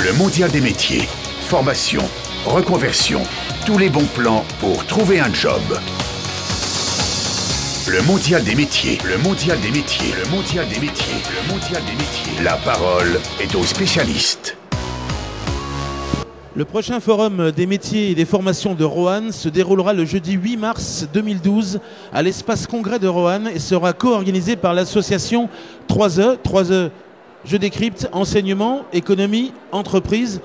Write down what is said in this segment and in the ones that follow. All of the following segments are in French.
Le mondial des métiers. Formation, reconversion, tous les bons plans pour trouver un job. Le mondial des métiers, le mondial des métiers, le mondial des métiers, le mondial des métiers. La parole est aux spécialistes. Le prochain forum des métiers et des formations de Roanne se déroulera le jeudi 8 mars 2012 à l'espace congrès de Roanne et sera co-organisé par l'association 3E. 3E, je décrypte, enseignement, économie, entreprise,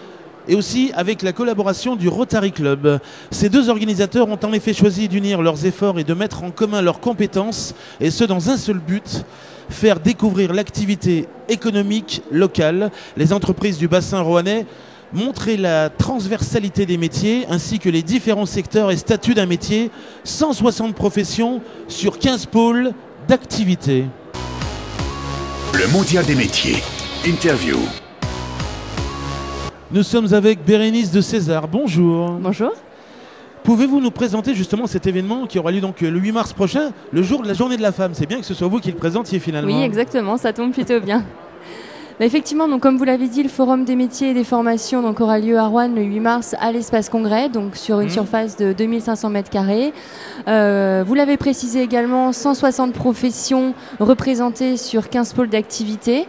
et aussi avec la collaboration du Rotary Club. Ces deux organisateurs ont en effet choisi d'unir leurs efforts et de mettre en commun leurs compétences, et ce dans un seul but, faire découvrir l'activité économique locale, les entreprises du bassin roannais, montrer la transversalité des métiers ainsi que les différents secteurs et statuts d'un métier, 160 professions sur 15 pôles d'activité. Le mondial des métiers. Interview. Nous sommes avec Bérénice de César. Bonjour. Bonjour. Pouvez-vous nous présenter justement cet événement qui aura lieu donc le 8 mars prochain, le jour de la journée de la femme? C'est bien que ce soit vous qui le présentiez finalement. Oui, exactement, ça tombe plutôt bien. Effectivement, donc, comme vous l'avez dit, le Forum des métiers et des formations donc, aura lieu à Roanne le 8 mars à l'espace congrès, donc sur une surface de 2500 m². Vous l'avez précisé également, 160 professions représentées sur 15 pôles d'activité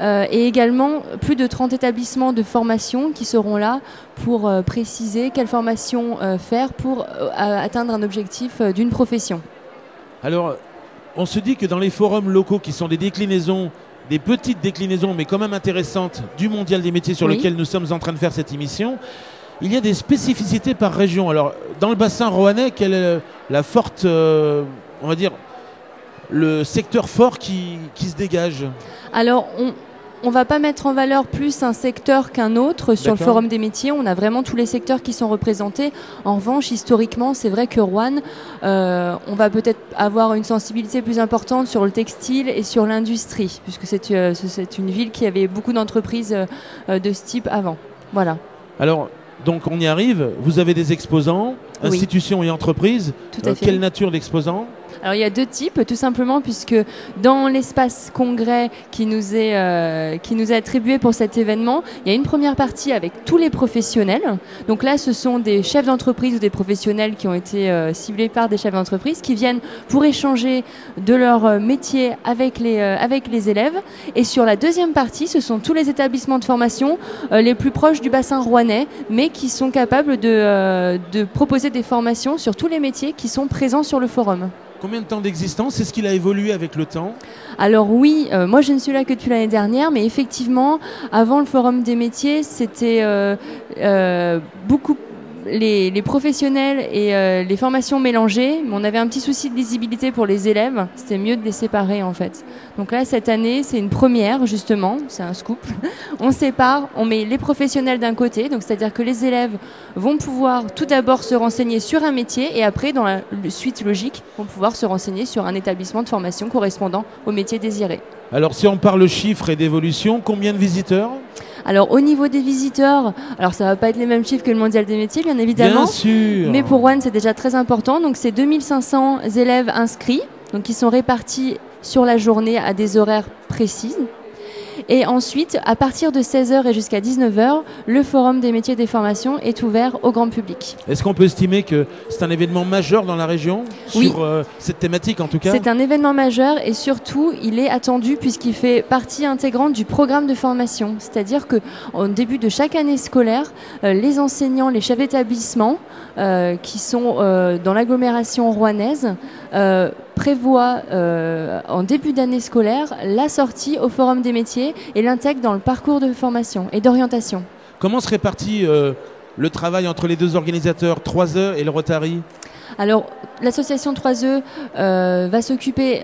et également plus de 30 établissements de formation qui seront là pour préciser quelle formation faire pour atteindre un objectif d'une profession. Alors, on se dit que dans les forums locaux qui sont des déclinaisons, des petites déclinaisons, mais quand même intéressantes, du mondial des métiers sur lequel nous sommes en train de faire cette émission, il y a des spécificités par région. Alors, dans le bassin roannais, quelle est la forte, on va dire, le secteur fort qui se dégage? Alors, on ne va pas mettre en valeur plus un secteur qu'un autre sur le Forum des métiers. On a vraiment tous les secteurs qui sont représentés. En revanche, historiquement, c'est vrai que Roanne, on va peut-être avoir une sensibilité plus importante sur le textile et sur l'industrie, puisque c'est une ville qui avait beaucoup d'entreprises de ce type avant. Voilà. Alors, donc on y arrive. Vous avez des exposants, institutions et entreprises. Tout à fait. Quelle nature d'exposants? Alors il y a deux types, tout simplement, puisque dans l'espace congrès qui nous est attribué pour cet événement, il y a une première partie avec tous les professionnels. Donc là, ce sont des chefs d'entreprise ou des professionnels qui ont été ciblés par des chefs d'entreprise qui viennent pour échanger de leur métier avec les élèves. Et sur la deuxième partie, ce sont tous les établissements de formation les plus proches du bassin rouannais, mais qui sont capables de proposer des formations sur tous les métiers qui sont présents sur le forum. Combien de temps d'existence? Est-ce qu'il a évolué avec le temps? Alors oui, moi je ne suis là que depuis l'année dernière, mais effectivement, avant le Forum des métiers, c'était beaucoup les professionnels et les formations mélangées. Mais on avait un petit souci de lisibilité pour les élèves, c'était mieux de les séparer en fait. Donc là, cette année, c'est une première justement, c'est un scoop. On sépare, on met les professionnels d'un côté, donc c'est-à-dire que les élèves vont pouvoir tout d'abord se renseigner sur un métier et après, dans la suite logique, vont pouvoir se renseigner sur un établissement de formation correspondant au métier désiré. Alors si on parle chiffres et d'évolution, combien de visiteurs? Alors au niveau des visiteurs, alors ça va pas être les mêmes chiffres que le mondial des métiers, bien évidemment. Bien sûr. Mais pour Roanne, c'est déjà très important. Donc c'est 2500 élèves inscrits, donc qui sont répartis sur la journée à des horaires précis. Et ensuite, à partir de 16h et jusqu'à 19h, le Forum des métiers et des formations est ouvert au grand public. Est-ce qu'on peut estimer que c'est un événement majeur dans la région sur cette thématique en tout cas? C'est un événement majeur et surtout, il est attendu puisqu'il fait partie intégrante du programme de formation. C'est-à-dire qu'au début de chaque année scolaire, les enseignants, les chefs d'établissement qui sont dans l'agglomération rouennaise prévoit en début d'année scolaire la sortie au Forum des métiers et l'intègre dans le parcours de formation et d'orientation. Comment se répartit le travail entre les deux organisateurs, 3E et le Rotary? Alors, l'association 3E va s'occuper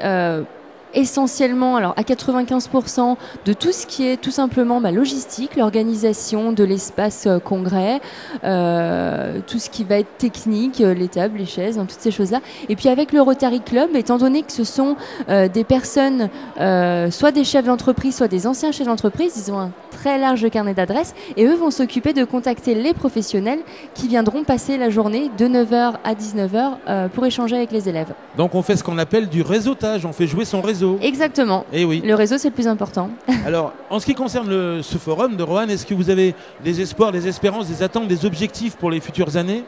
essentiellement, alors à 95%, de tout ce qui est tout simplement logistique, l'organisation de l'espace congrès, tout ce qui va être technique, les tables, les chaises, toutes ces choses-là. Et puis avec le Rotary Club, étant donné que ce sont des personnes, soit des chefs d'entreprise, soit des anciens chefs d'entreprise, ils ont un très large carnet d'adresses et eux vont s'occuper de contacter les professionnels qui viendront passer la journée de 9h à 19h pour échanger avec les élèves. Donc on fait ce qu'on appelle du réseautage, on fait jouer son réseau. réseau. Exactement. Et oui. Le réseau, c'est le plus important. Alors, en ce qui concerne ce forum de Roanne, est-ce que vous avez des espoirs, des espérances, des attentes, des objectifs pour les futures années ?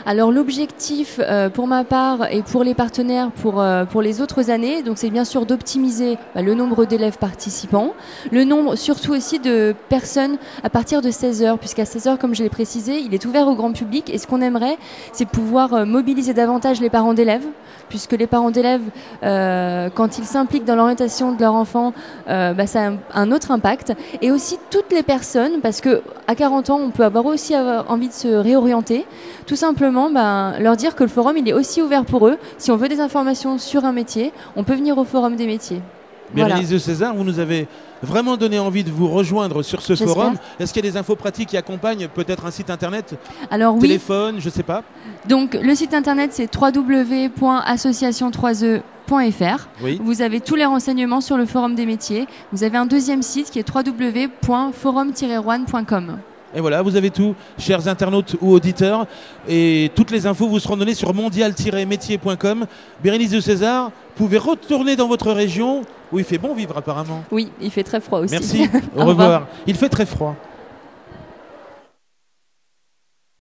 Alors l'objectif pour ma part et pour les partenaires pour les autres années, donc c'est bien sûr d'optimiser le nombre d'élèves participants, le nombre surtout aussi de personnes à partir de 16h, puisqu'à 16h, comme je l'ai précisé, il est ouvert au grand public et ce qu'on aimerait, c'est pouvoir mobiliser davantage les parents d'élèves, puisque les parents d'élèves, quand ils s'impliquent dans l'orientation de leur enfant, ça a un autre impact, et aussi toutes les personnes, parce que à 40 ans, on peut avoir envie de se réorienter, tout simplement leur dire que le forum il est aussi ouvert pour eux. Si on veut des informations sur un métier, on peut venir au forum des métiers. Bérénice de César, vous nous avez vraiment donné envie de vous rejoindre sur ce forum. Est-ce qu'il y a des infos pratiques qui accompagnent peut-être un site internet, téléphone, je ne sais pas. Donc le site internet c'est www.association3e.fr. Oui. Vous avez tous les renseignements sur le forum des métiers. Vous avez un deuxième site qui est www.forum-roanne.com. Et voilà, vous avez tout, chers internautes ou auditeurs. Et toutes les infos vous seront données sur mondial-métier.com. Bérénice de César, vous pouvez retourner dans votre région où il fait bon vivre apparemment. Oui, il fait très froid aussi. Merci, au revoir. Il fait très froid.